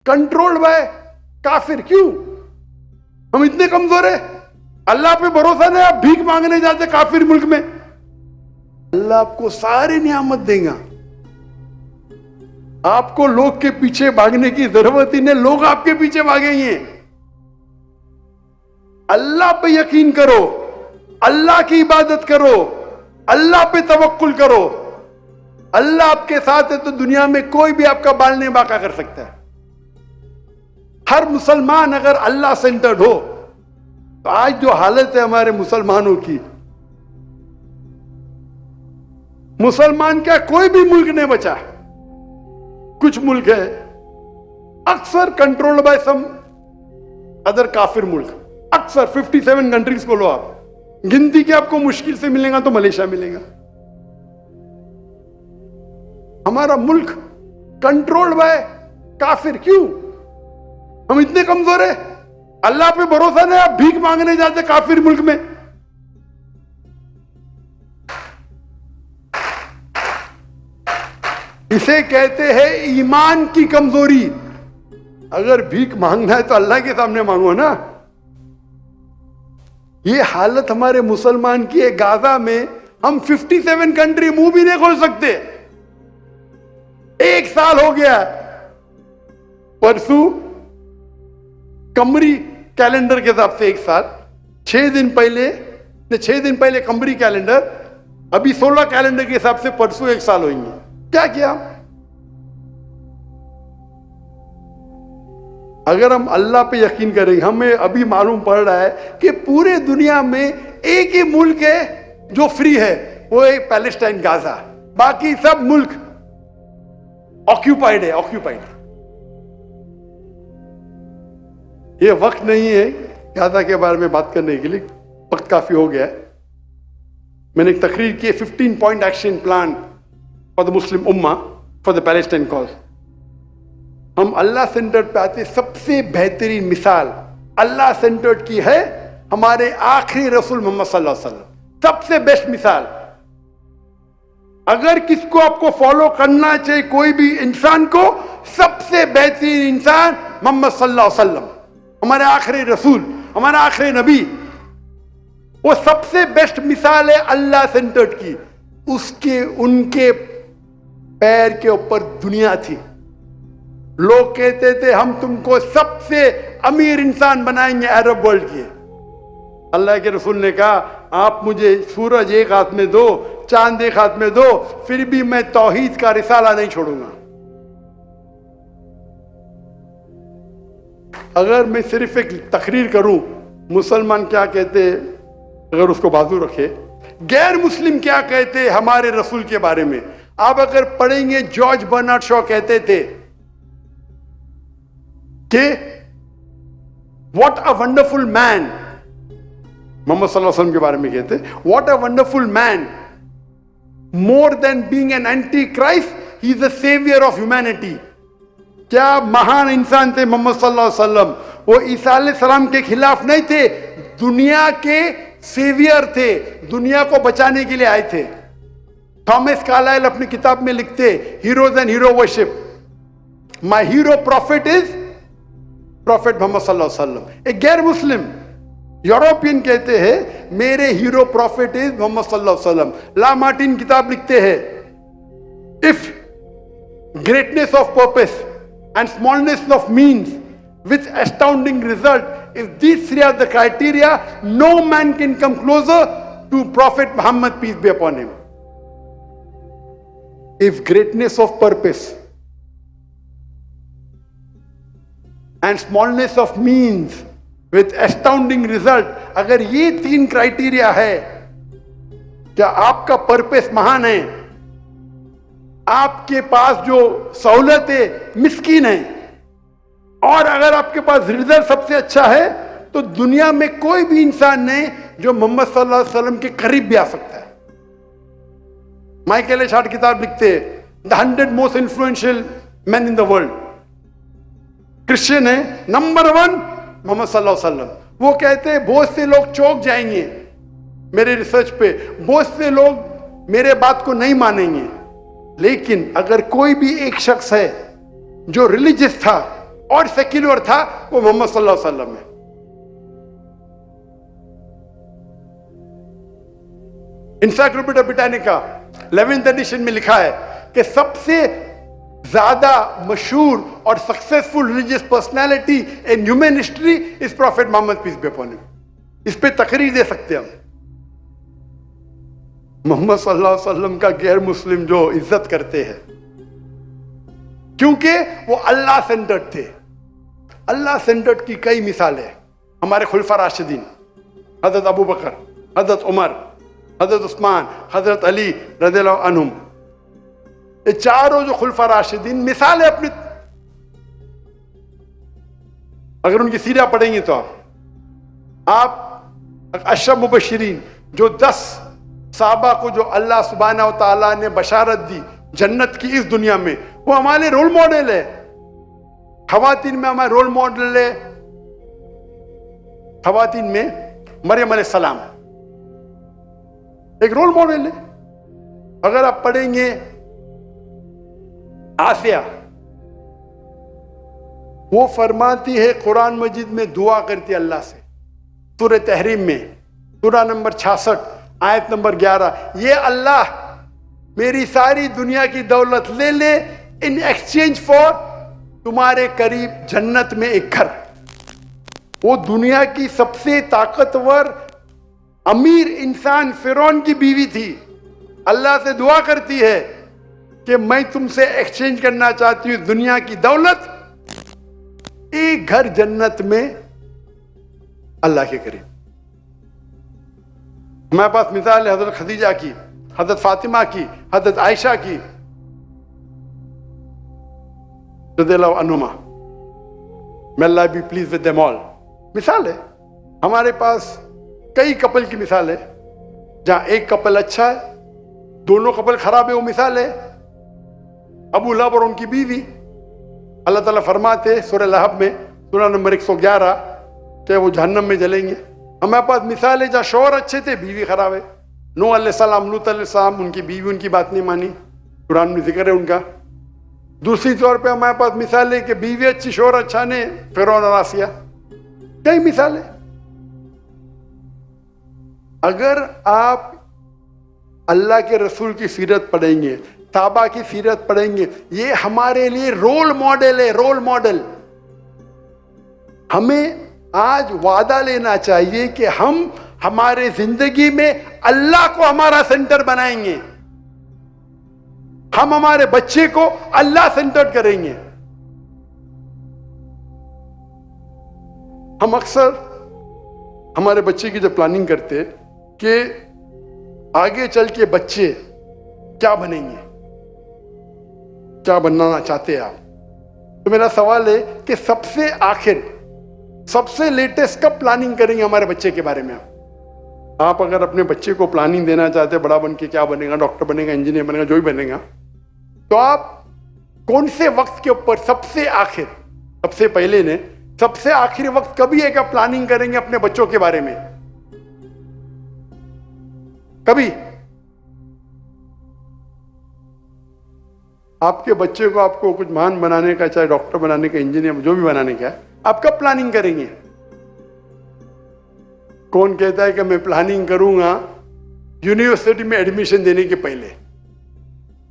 Controlled by काफिर। क्यों हम इतने कमजोर है? अल्लाह पे भरोसा नहीं, आप भीख मांगने जाते काफिर मुल्क में। अल्लाह आपको सारी नियामत देगा, आपको लोग के पीछे भागने की जरूरत ही नहीं, लोग आपके पीछे भागेंगे। अल्लाह पे यकीन करो, अल्लाह की इबादत करो, अल्लाह पे तवक्कुल करो। अल्लाह आपके साथ है तो दुनिया में कोई भी आपका बाल नहीं बांका कर सकता है। हर मुसलमान अगर अल्लाह सेंटर्ड हो तो आज जो हालत है हमारे मुसलमानों की, मुसलमान क्या कोई भी मुल्क नहीं बचा। कुछ मुल्क है अक्सर कंट्रोल्ड बाय सम अदर काफिर मुल्क, अक्सर 57 कंट्रीज को लो आप, गिनती के आपको मुश्किल से मिलेगा तो मलेशिया मिलेगा। हमारा मुल्क कंट्रोल्ड बाय काफिर। क्यों हम इतने कमजोर है? अल्लाह पे भरोसा नहीं, आप भीख मांगने जाते काफिर मुल्क में। इसे कहते हैं ईमान की कमजोरी। अगर भीख मांगना है तो अल्लाह के सामने मांगो ना। ये हालत हमारे मुसलमान की है। गाजा में हम 57 कंट्री मुंह भी नहीं खोल सकते। 1 साल हो गया। परसों कमरी कैलेंडर के हिसाब से 1 साल, 6 दिन पहले कमरी कैलेंडर, अभी 16 कैलेंडर के हिसाब से परसों 1 साल होंगे। क्या किया? अगर हम अल्लाह पे यकीन करेंगे, हमें अभी मालूम पड़ रहा है कि पूरे दुनिया में एक ही मुल्क है जो फ्री है, वो है पैलेस्टाइन, गाजा। बाकी सब मुल्क ऑक्यूपाइड है। ये वक्त नहीं है गाजा के बारे में बात करने के लिए, वक्त काफी हो गया है। मैंने एक तकरीर की 15 point action plan for the Muslim Umma for the Palestine cause. हम अल्लाह सेंटर्ड पे आते, सबसे बेहतरीन मिसाल अल्लाह सेंटर्ड की है हमारे आखिरी रसूल मोहम्मद सल्लल्लाहु अलैहि वसल्लम। सबसे बेस्ट मिसाल। अगर किसको आपको फॉलो करना चाहिए, कोई भी इंसान को, सबसे बेहतरीन इंसान मोहम्मद सल्लल्लाहु अलैहि वसल्लम, हमारे आखिरी रसूल, हमारा आखिरी नबी। वो सबसे बेस्ट मिसाल है अल्लाह सेंटर्ड की। उनके पैर के ऊपर दुनिया थी। लोग कहते थे हम तुमको सबसे अमीर इंसान बनाएंगे अरब वर्ल्ड के। अल्लाह के रसूल ने कहा आप मुझे सूरज एक हाथ में दो, चांद एक हाथ में दो, फिर भी मैं तौहीद का रिसाला नहीं छोड़ूंगा। अगर मैं सिर्फ एक तकरीर करूं, मुसलमान क्या कहते अगर उसको बाजू रखे, गैर मुस्लिम क्या कहते हमारे रसूल के बारे में, आप अगर पढ़ेंगे, जॉर्ज बर्नार्ड शॉ कहते थे कि what a wonderful man, Muhammad सल्लल्लाहु अलैहि वसल्लम के बारे में कहते, what a wonderful man, more than being an antichrist, he is the saviour of humanity. क्या महान इंसान थे मोहम्मद सल्लल्लाहु अलैहि वसल्लम। वो ईसा अलैहिस्सलाम के खिलाफ नहीं थे, दुनिया के सेवियर थे, दुनिया को बचाने के लिए आए थे। थॉमस कार्लाइल अपनी किताब में लिखते, heroes and hero worship, my hero prophet is prophet Muhammad सल्लल्लाहु अलैहि वसल्लम। एक गैर मुस्लिम यूरोपियन कहते हैं मेरे हीरो प्रॉफिट इज मोहम्मद सल्लल्लाहु अलैहि वसल्लम। ला मार्टिन किताब लिखते हैं, if greatness of purpose and smallness of means with astounding result, if these three are the criteria, no man can come closer to Prophet Muhammad, peace be upon him. If greatness of purpose and smallness of means with astounding result, अगर ये 3 criteria है, क्या आपका purpose महान है, आपके पास जो सहूलत है मिस्कीन है, और अगर आपके पास रिजल्ट सबसे अच्छा है, तो दुनिया में कोई भी इंसान नहीं जो मोहम्मद सल्लल्लाहु अलैहि वसल्लम के करीब भी आ सकता है। माइकल एच हार्ट किताब लिखते हैं, the 100 most influential man in the world. Christian है, नंबर 1 मोहम्मद सल्लल्लाहु अलैहि वसल्लम। वो कहते हैं बहुत से लोग चौंक जाएंगे मेरे रिसर्च पे, बहुत से लोग मेरे बात को नहीं मानेंगे, लेकिन अगर कोई भी एक शख्स है जो रिलीजियस था, और सेक्युलर था वो मोहम्मद सल्लल्लाहु अलैहि वसल्लम है। इंसाइक्लोपीडिया ब्रिटानिका 11th एडिशन में लिखा है कि सबसे ज्यादा मशहूर और successful religious personality in human history is prophet Muhammad peace be upon him. इस पे तकरीर दे सकते हैं हम। मोहम्मद सल्लल्लाहु अलैहि वसल्लम का गैर मुस्लिम जो इज्जत करते हैं क्योंकि वो अल्लाह सेंटर्ड थे। अल्लाह सेंटर्ड की कई मिसालें हमारे खुलफा राशिदीन, हजरत अबू बकर, हजरत उमर, हजरत उस्मान, हजरत अली रज़ियल्लाहु अन्हुम, ये चारों जो खुलफा राशिदीन मिसाल है अपनी। अगर उनकी सीरा पढ़ेंगे तो आप अशर मुबश्शिरीन जो 10 साहबा को जो अल्लाह सुब्हानहु व तआला ने बशारत दी जन्नत की इस दुनिया में, वो हमारे रोल मॉडल है। खवातीन में हमारे रोल मॉडल है, खवातीन में मरियम अलैहिस्सलाम एक रोल मॉडल है। अगर आप पढ़ेंगे आसिया, वो फरमाती है कुरान मजीद में दुआ करती है अल्लाह से, सूरह तहरीम में सूरा नंबर 66 आयत नंबर 11, ये अल्लाह मेरी सारी दुनिया की दौलत ले ले इन एक्सचेंज फॉर तुम्हारे करीब जन्नत में एक घर। वो दुनिया की सबसे ताकतवर अमीर इंसान फिरौन की बीवी थी, अल्लाह से दुआ करती है कि मैं तुमसे एक्सचेंज करना चाहती हूं दुनिया की दौलत, एक घर जन्नत में अल्लाह के करीब। हमारे पास मिसाल है हजरत खदीजा की, हजरत फातिमा की, हजरत आयशा की रज़ियल्लाहु अन्हुमा, may Allah be pleased with them all। मिसाल है हमारे पास कई कपल की मिसाल है जहां एक कपल अच्छा है, दोनों कपल खराब है, वो मिसाल है अबू लहब और उनकी बीवी। अल्लाह ताला फरमाते सूरह लहब में सूरा नंबर 111 कि वो जहन्नम में जलेंगे। हमारे पास मिसाल है जहां शौहर अच्छे थे, बीवी खराब है। नूह अलैहिस्सलाम, लूत अलैहिस्सलाम, उनकी बीवी उनकी बात नहीं मानी, कुरान में जिक्र है उनका। दूसरी तौर पे हमारे पास मिसाल है कि बीवी अच्छी शौहर अच्छा ने, फिरौन और आसिया, कई मिसाल है। अगर आप अल्लाह के रसूल की सीरत पढ़ेंगे, साहबा की सीरत पढ़ेंगे, ये हमारे लिए रोल मॉडल है, रोल मॉडल। हमें आज वादा लेना चाहिए कि हम हमारे जिंदगी में अल्लाह को हमारा सेंटर बनाएंगे, हम हमारे बच्चे को अल्लाह सेंटर करेंगे। हम अक्सर हमारे बच्चे की जब प्लानिंग करते कि आगे चल के बच्चे क्या बनेंगे, क्या बनना चाहते हैं आप, तो मेरा सवाल है कि सबसे आखिर सबसे लेटेस्ट कब प्लानिंग करेंगे हमारे बच्चे के बारे में आप अगर अपने बच्चे को प्लानिंग देना चाहते हैं, बड़ा बन के क्या बनेगा, डॉक्टर बनेगा, इंजीनियर बनेगा, जो भी बनेगा, तो आप कौन से वक्त के ऊपर सबसे आखिर, सबसे पहले ने सबसे आखिरी वक्त कभी है क्या प्लानिंग करेंगे अपने बच्चों के बारे में? कभी आपके बच्चे को आपको कुछ महान बनाने का, चाहे डॉक्टर बनाने का, इंजीनियर, जो भी बनाने का है, आप कब प्लानिंग करेंगे? कौन कहता है कि मैं प्लानिंग करूंगा यूनिवर्सिटी में एडमिशन देने के पहले?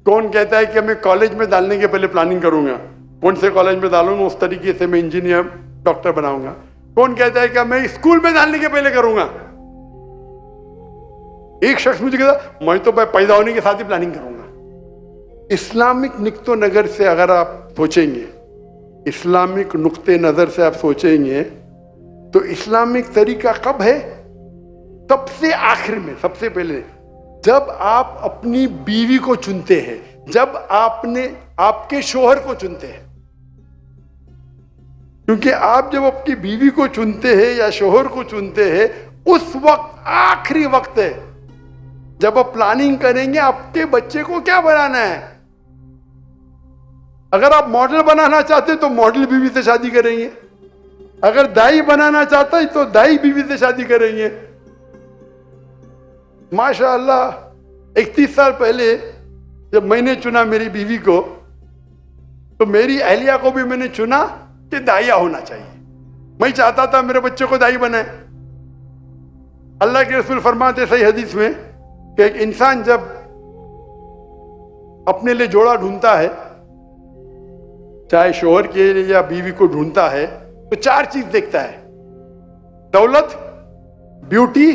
कौन कहता है कि मैं कॉलेज में डालने के पहले प्लानिंग करूंगा, कौन से कॉलेज में डालूंगा उस तरीके से मैं इंजीनियर डॉक्टर बनाऊंगा? कौन कहता है कि मैं स्कूल में डालने के पहले करूंगा? एक शख्स मुझे कहता मैं तो पैदा होने के साथ ही प्लानिंग करूंगा। इस्लामिक नुक्ते नजर से अगर आप सोचेंगे, इस्लामिक नुक्ते नजर से आप सोचेंगे तो इस्लामिक तरीका कब है? सबसे आखिर में, सबसे पहले जब आप अपनी बीवी को चुनते हैं, जब आपने आपके शोहर को चुनते हैं। क्योंकि आप जब अपनी बीवी को चुनते हैं या शोहर को चुनते हैं, उस वक्त आखिरी वक्त है जब आप प्लानिंग करेंगे आपके बच्चे को क्या बनाना है। अगर आप मॉडल बनाना चाहते हैं तो मॉडल बीवी से शादी करेंगे, अगर दाई बनाना चाहता है तो दाई बीवी से शादी करेंगे। माशाअल्लाह 31 साल पहले जब मैंने चुना मेरी बीवी को, तो मेरी अहलिया को भी मैंने चुना कि दाइया होना चाहिए। मैं चाहता था मेरे बच्चे को दाई बनाए। अल्लाह के रसूल फरमाते सही हदीस में कि एक इंसान जब अपने लिए जोड़ा ढूंढता है, चाहे शोहर के लिए या बीवी को ढूंढता है, तो 4 चीज देखता है: दौलत, ब्यूटी,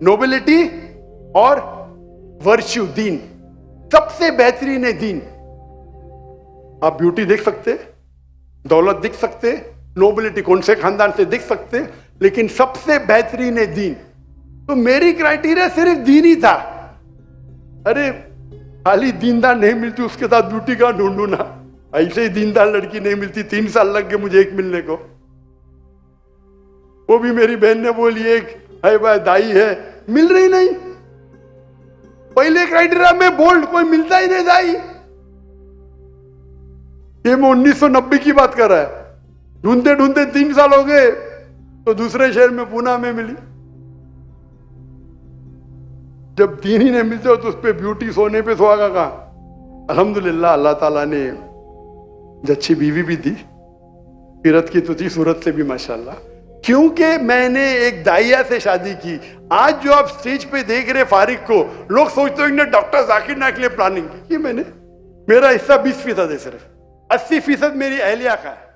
नोबिलिटी और वर्च्यू, दीन। सबसे बेहतरीन है दीन। आप ब्यूटी देख सकते, दौलत देख सकते, नोबिलिटी कौन से खानदान से देख सकते, लेकिन सबसे बेहतरीन है दीन। तो मेरी क्राइटेरिया सिर्फ दीन ही था। अरे खाली दीनदार नहीं मिलती, उसके साथ ब्यूटी का ढूंढू ना। ऐसे ही दीनदार लड़की नहीं मिलती, 3 साल लग गए मुझे एक मिलने को। वो भी मेरी बहन ने बोली एक है भाई दाई है, मिल रही नहीं। पहले क्राइटेरिया में बोल्ड, कोई मिलता ही नहीं दाई। ये मैं 1990 की बात कर रहा है। ढूंढते ढूंढते 3 साल हो गए तो दूसरे शहर में पूना में मिली। जब 3 ही नहीं मिलते तो उस पे ब्यूटी, सोने पे सुहागा कहां। अल्हम्दुलिल्लाह अल्लाह ताला ने अच्छी बीवी भी दी, सीरत की तो थी, सूरत से भी माशाल्लाह। क्योंकि मैंने एक दाइया से शादी की। आज जो आप स्टेज पे देख रहे फारिक को, लोग सोचते हैं डॉक्टर जाकिर नाइक के लिए प्लानिंग की। मैंने, मेरा हिस्सा 20% है, सिर्फ 80% मेरी अहलिया का है।